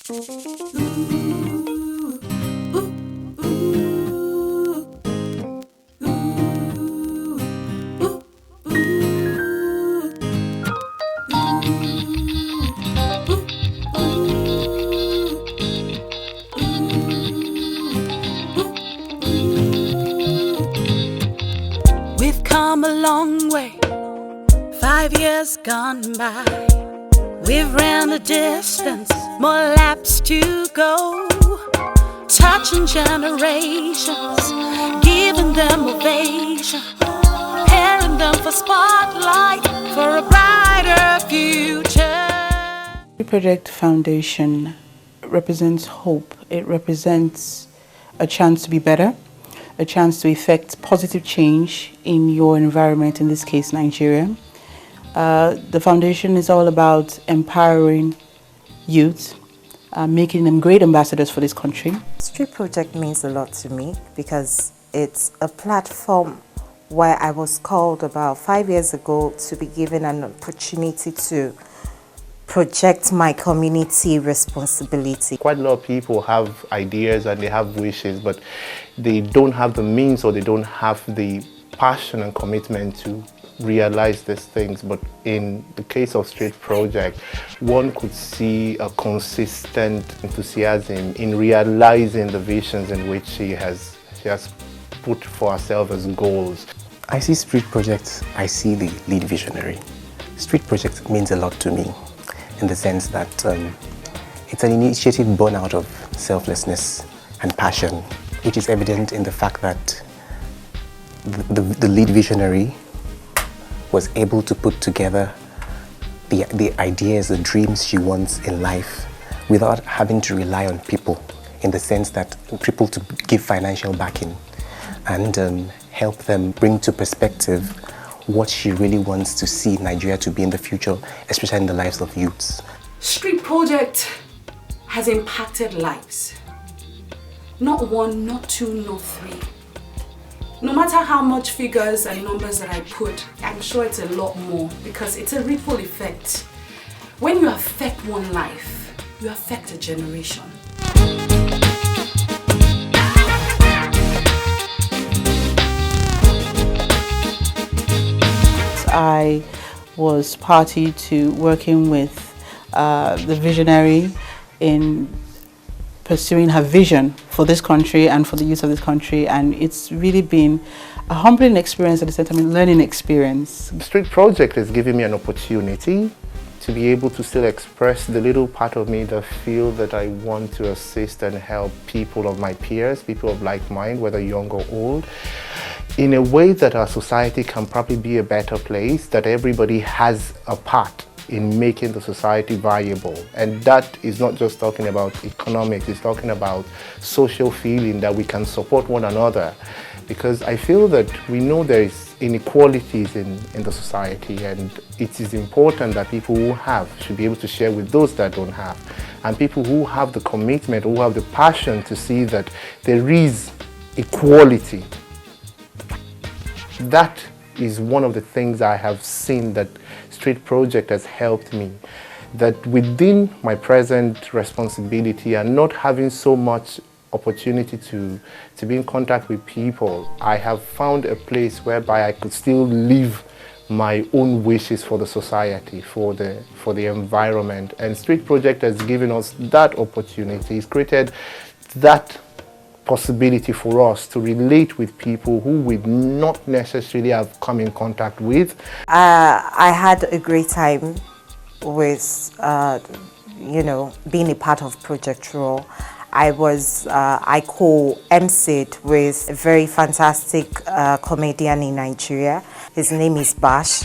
We've come a long way, 5 years gone by. We've ran the distance, more laps to go. Touching generations, giving them ovation, preparing them for spotlight, for a brighter future. The Project Foundation represents hope. It represents a chance to be better, a chance to effect positive change in your environment, in this case Nigeria. The foundation is all about empowering youth, making them great ambassadors for this country. Street Project means a lot to me because it's a platform where I was called about 5 years ago to be given an opportunity to project my community responsibility. Quite a lot of people have ideas and they have wishes, but they don't have the means or they don't have the passion and commitment to realize these things. But in the case of Street Project, one could see a consistent enthusiasm in realizing the visions in which she has put for herself as goals. I see Street Project, I see the lead visionary. Street Project means a lot to me in the sense that it's an initiative born out of selflessness and passion, which is evident in the fact that the lead visionary was able to put together the ideas, the dreams she wants in life without having to rely on people, in the sense that people to give financial backing and help them bring to perspective what she really wants to see Nigeria to be in the future, especially in the lives of youths. Street Project has impacted lives. Not one, not two, not three. No matter how much figures and numbers that I put, I'm sure it's a lot more because it's a ripple effect. When you affect one life, you affect a generation. I was party to working with the visionary in pursuing her vision for this country and for the youth of this country, and it's really been a humbling experience, at the same time a learning experience. The Street Project is giving me an opportunity to be able to still express the little part of me that feel that I want to assist and help people of my peers, people of like mind, whether young or old, in a way that our society can probably be a better place, that everybody has a part in making the society viable. And that is not just talking about economics, it's talking about social feeling, that we can support one another. Because I feel that we know there is inequalities in the society, and it is important that people who have should be able to share with those that don't have. And people who have the commitment, who have the passion to see that there is equality. That is one of the things I have seen that Street Project has helped me. That within my present responsibility and not having so much opportunity to be in contact with people, I have found a place whereby I could still live my own wishes for the society, for the environment. And Street Project has given us that opportunity. It's created that possibility for us to relate with people who we not necessarily have come in contact with. I had a great time with, being a part of Project Raw. I co-emceed with a very fantastic comedian in Nigeria. His name is Bash.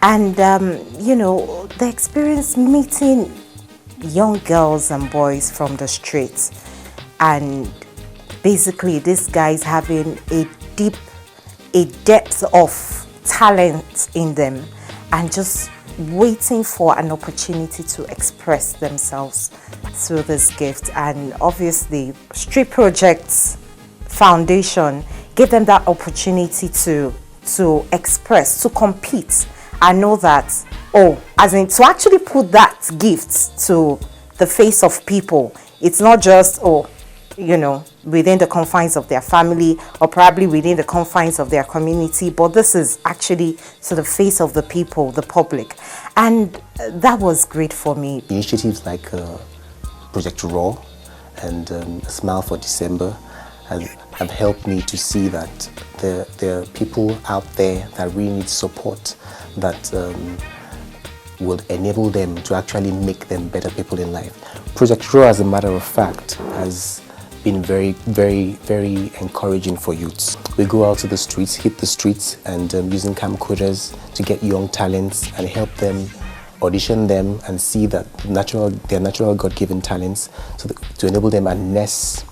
And, the experience meeting young girls and boys from the streets, and basically this guy's having a depth of talent in them and just waiting for an opportunity to express themselves through this gift. And obviously Street Project's foundation gave them that opportunity to express, to compete. I know that, to actually put that gift to the face of people. It's not just, within the confines of their family or probably within the confines of their community, but this is actually sort of face of the people, the public. And that was great for me. Initiatives like Project Raw and Smile for December have helped me to see that there are people out there that really need support that will enable them to actually make them better people in life. Project Raw, as a matter of fact, has been very, very, very encouraging for youths. We go out to the streets, hit the streets, and using camcorders to get young talents and help them, audition them, and see that their natural God-given talents, to enable them harness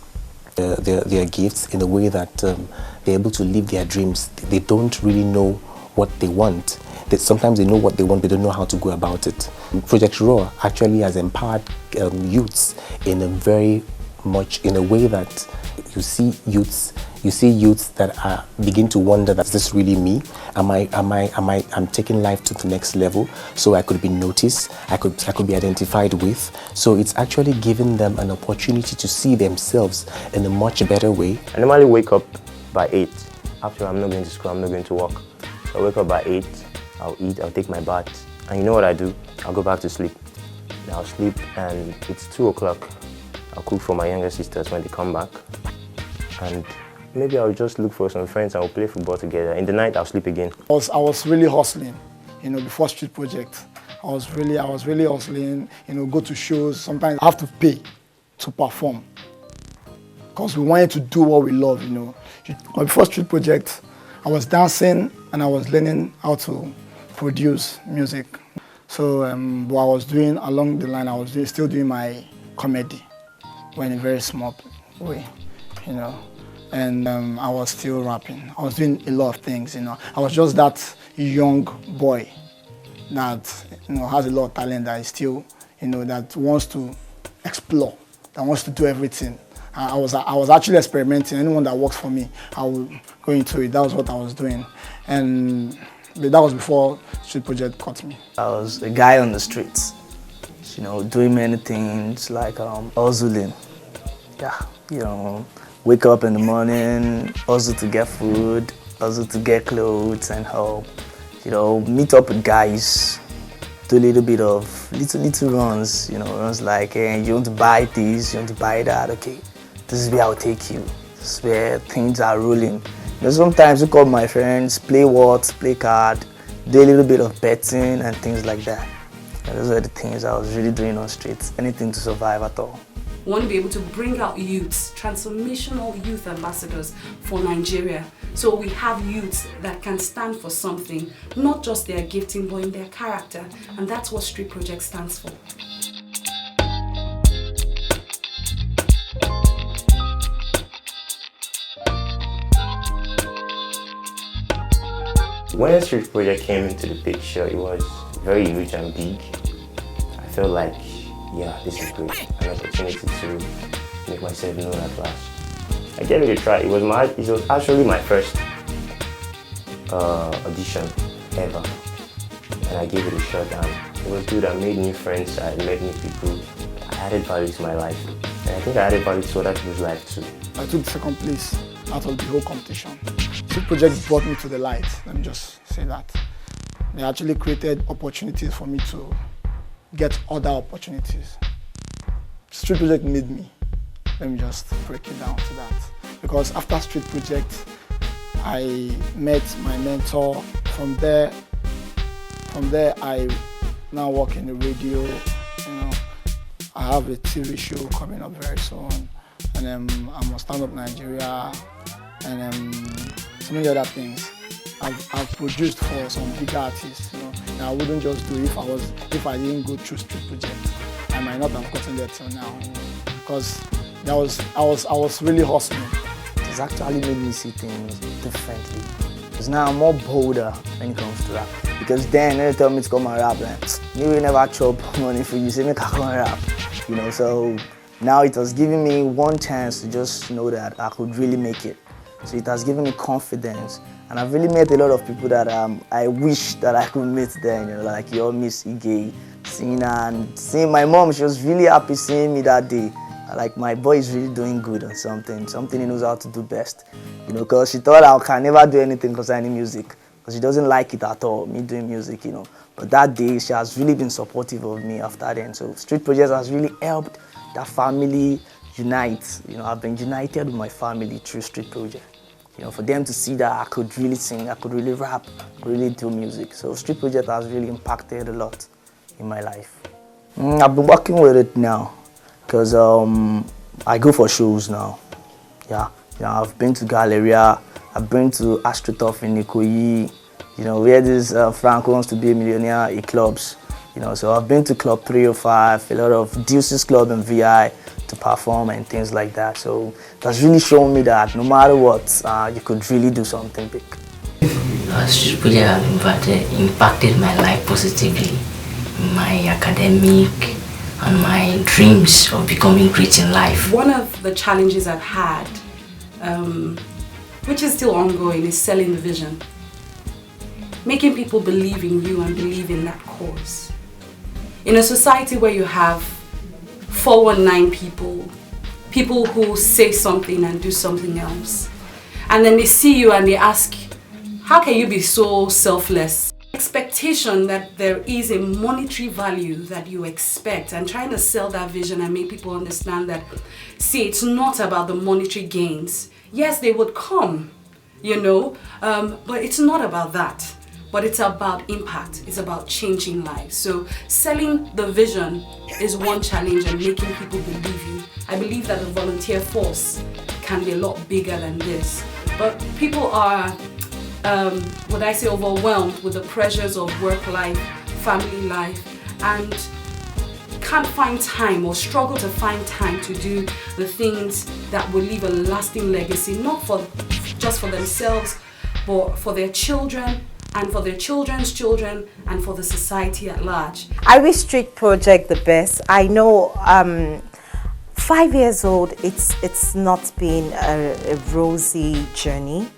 their gifts in a way that they're able to live their dreams. They don't really know what they want. Sometimes they know what they want, but they don't know how to go about it. Project Raw actually has empowered youths in a way that you see youths that begin to wonder, that is this really me? I'm taking life to the next level, so I could be noticed, I could be identified with. So it's actually giving them an opportunity to see themselves in a much better way. I normally wake up by 8. After I'm not going to school, I'm not going to work. So I wake up by 8, I'll eat, I'll take my bath. And you know what I do? I'll go back to sleep. I'll sleep and it's 2 o'clock. I'll cook for my younger sisters when they come back. And maybe I'll just look for some friends and we'll play football together. In the night, I'll sleep again. I was really hustling, before Street Project. I was really hustling, go to shows. Sometimes I have to pay to perform because we wanted to do what we love, But before Street Project, I was dancing and I was learning how to produce music. So what I was doing along the line, I was still doing my comedy, but in a very small way, And I was still rapping. I was doing a lot of things, I was just that young boy that, has a lot of talent, that is still, that wants to explore, that wants to do everything. I was actually experimenting. Anyone that works for me, I will go into it. That was what I was doing. But that was before Street Project caught me. I was a guy on the streets, doing many things like hustling. Yeah, wake up in the morning, hustle to get food, hustle to get clothes and help. Meet up with guys, do a little bit of little runs, runs like, hey, you want to buy this, you want to buy that, okay, this is where I'll take you. This is where things are rolling. Sometimes we call my friends, play what, play card, do a little bit of betting and things like that. And those are the things I was really doing on streets, anything to survive at all. We want to be able to bring out youths, transformational youth ambassadors for Nigeria. So we have youths that can stand for something, not just their gifting, but in their character. And that's what Street Project stands for. When Street Project came into the picture, it was very huge and big. I felt like, yeah, this is great. An opportunity to make myself known at last. I gave it a try. It was actually my first audition ever. And I gave it a shot and it was good. I made new friends, I met new people. I added value to my life. And I think I added value to other people's life too. I took second place out of the whole competition. Street Project brought me to the light, let me just say that. They actually created opportunities for me to get other opportunities. Street Project made me. Let me just break it down to that. Because after Street Project, I met my mentor. From there I now work in the radio. I have a TV show coming up very soon. And I'm on Stand Up Nigeria. And so many other things. I've produced for some big artists, that I wouldn't just do if I didn't go through Street Project. I might not have gotten there till now, because I was really hustling. It's actually made me see things differently. Because now I'm more bolder when it comes to rap. Because then they tell me to come and rap, you will never chop money for you, say make I come and rap. So now it was giving me one chance to just know that I could really make it. So it has given me confidence. And I've really met a lot of people that I wish that I could meet them, like your Miss Ige, seeing her and seeing my mom. She was really happy seeing me that day. Like, my boy is really doing good on something he knows how to do best. You know, because she thought I can never do anything concerning music, because she doesn't like it at all, me doing music, you know. But that day, she has really been supportive of me after then. So Street Project has really helped that family unite. You know, I've been united with my family through Street Project. You know, for them to see that I could really sing, I could really rap, I could really do music. So Street Project has really impacted a lot in my life. I've been working with it now, because I go for shows now. Yeah, I've been to Galleria, I've been to Astroturf in Ikoyi, you know, where this Frank wants to be a millionaire in clubs. You know, so I've been to Club 305, a lot of Deuces Club and VI to perform and things like that. So that's really shown me that no matter what, you could really do something big. Street Project have impacted my life positively, my academic and my dreams of becoming great in life. One of the challenges I've had, which is still ongoing, is selling the vision. Making people believe in you and believe in that cause. In a society where you have 419 people who say something and do something else, and then they see you and they ask, how can you be so selfless? Expectation that there is a monetary value that you expect, and trying to sell that vision and make people understand that, see, it's not about the monetary gains. Yes, they would come, you know, but it's not about that. But it's about impact, it's about changing lives. So selling the vision is one challenge, and making people believe you. I believe that the volunteer force can be a lot bigger than this. But people are, would I say, overwhelmed with the pressures of work life, family life, and can't find time or struggle to find time to do the things that will leave a lasting legacy, not just for themselves, but for their children, and for their children's children, and for the society at large. I wish Street Project the best. I know 5 years old, it's not been a rosy journey.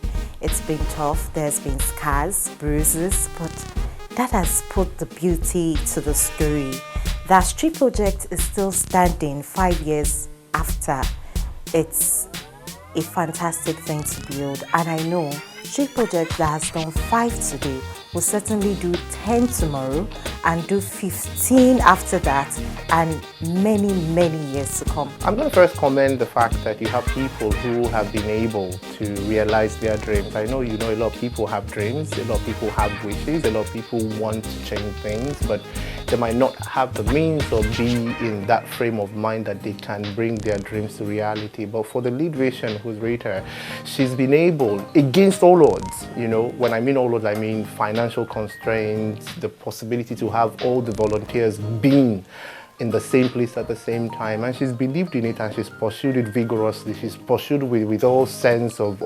It's been tough. There's been scars, bruises, but that has put the beauty to the story. That Street Project is still standing 5 years after. It's a fantastic thing to build, and I know Street Project that has done 5 today will certainly do 10 tomorrow and do 15 after that, and many, many years to come. I'm going to first commend the fact that you have people who have been able to realize their dreams. I know a lot of people have dreams, a lot of people have wishes, a lot of people want to change things, but they might not have the means or be in that frame of mind that they can bring their dreams to reality. But for the lead vision, who's Rita, she's been able, against all odds, you know, when I mean all odds, I mean financial constraints, the possibility to have all the volunteers being in the same place at the same time, and she's believed in it and she's pursued it vigorously. She's pursued with all sense of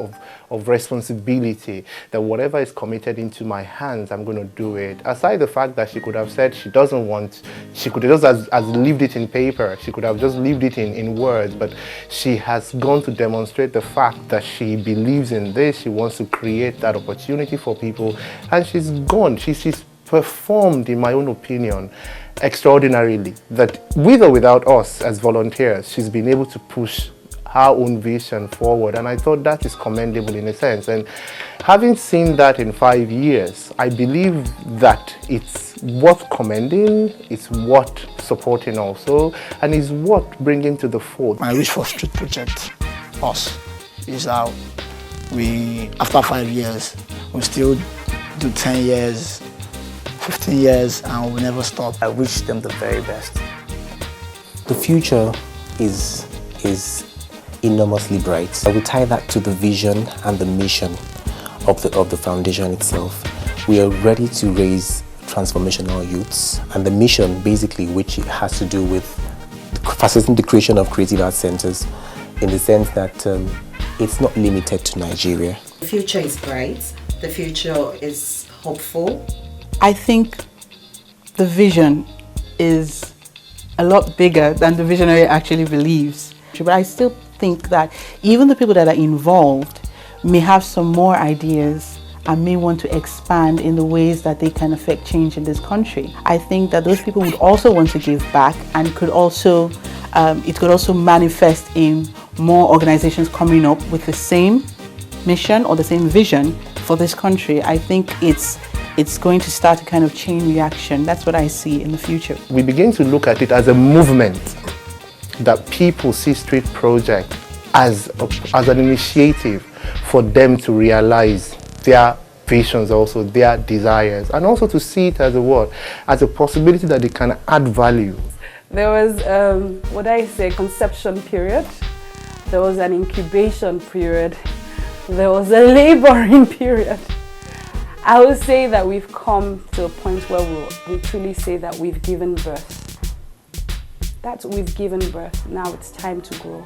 responsibility, that whatever is committed into my hands, I'm going to do it. Aside the fact that she could have said she doesn't want, she could have just as lived it in paper, she could have just lived it in words, but she has gone to demonstrate the fact that she believes in this, she wants to create that opportunity for people, and she's gone, she's performed, in my own opinion, extraordinarily, that with or without us as volunteers, she's been able to push her own vision forward, and I thought that is commendable in a sense. And having seen that in 5 years, I believe that it's worth commending, it's worth supporting also, and it's worth bringing to the fore. My wish for Street Project, us, is that we, after 5 years, we still do 10 years, 15 years, and we'll never stop. I wish them the very best. The future is enormously bright. I will tie that to the vision and the mission of the foundation itself. We are ready to raise transformational youths, and the mission basically, which has to do with facilitating the creation of creative arts centers, in the sense that it's not limited to Nigeria. The future is bright. The future is hopeful. I think the vision is a lot bigger than the visionary actually believes. But I still think that even the people that are involved may have some more ideas and may want to expand in the ways that they can affect change in this country. I think that those people would also want to give back, and it could also manifest in more organizations coming up with the same mission or the same vision for this country. I think it's going to start a kind of chain reaction. That's what I see in the future. We begin to look at it as a movement, that people see Street Project as an initiative for them to realize their visions, also their desires, and also to see it as as a possibility that they can add value. There was, conception period. There was an incubation period. There was a laboring period. I would say that we've come to a point where we truly say that we've given birth. We've given birth. Now it's time to grow.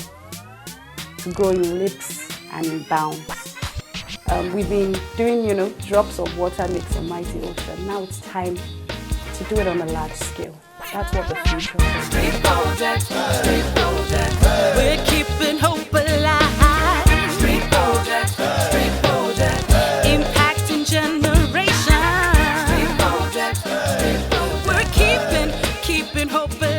To grow in leaps and in bounds. We've been doing, drops of water makes a mighty ocean. Now it's time to do it on a large scale. That's what the future is. Street Project. We're keeping hope alive. Street Project. Impacting generations. Street Project. We're keeping hope alive.